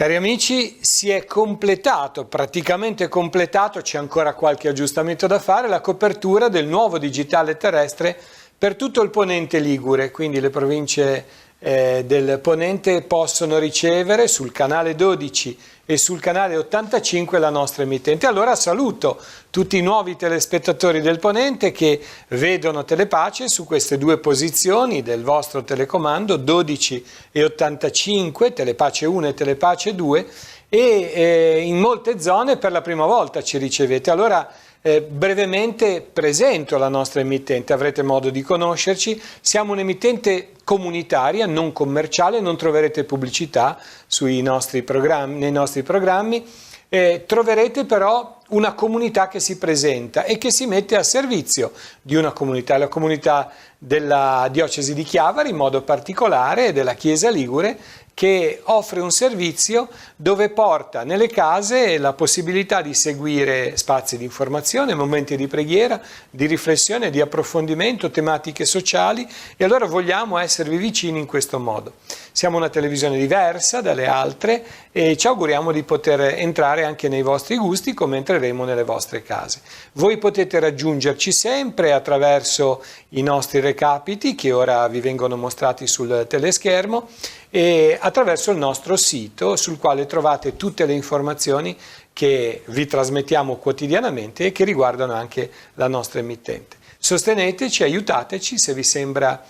Cari amici, si è completato, praticamente completato, c'è ancora qualche aggiustamento da fare, la copertura del nuovo digitale terrestre per tutto il Ponente Ligure, quindi le province del Ponente possono ricevere sul canale 12 e sul canale 85 la nostra emittente. Allora saluto tutti i nuovi telespettatori del Ponente che vedono Telepace su queste due posizioni del vostro telecomando 12 e 85, Telepace 1 e Telepace 2, e in molte zone per la prima volta ci ricevete. Allora brevemente presento la nostra emittente, avrete modo di conoscerci. Siamo un'emittente comunitaria, non commerciale, non troverete pubblicità nei nostri programmi. Troverete però una comunità che si presenta e che si mette a servizio di una comunità, la comunità della diocesi di Chiavari in modo particolare e della Chiesa Ligure, che offre un servizio dove porta nelle case la possibilità di seguire spazi di informazione, momenti di preghiera, di riflessione, di approfondimento, tematiche sociali, e allora vogliamo esservi vicini in questo modo. Siamo una televisione diversa dalle altre e ci auguriamo di poter entrare anche nei vostri gusti come entreremo nelle vostre case. Voi potete raggiungerci sempre attraverso i nostri recapiti che ora vi vengono mostrati sul teleschermo e attraverso il nostro sito sul quale trovate tutte le informazioni che vi trasmettiamo quotidianamente e che riguardano anche la nostra emittente. Sosteneteci, aiutateci, se vi sembra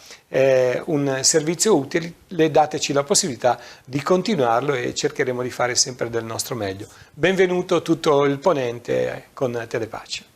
un servizio utile, dateci la possibilità di continuarlo e cercheremo di fare sempre del nostro meglio. Benvenuto tutto il Ponente con Telepace.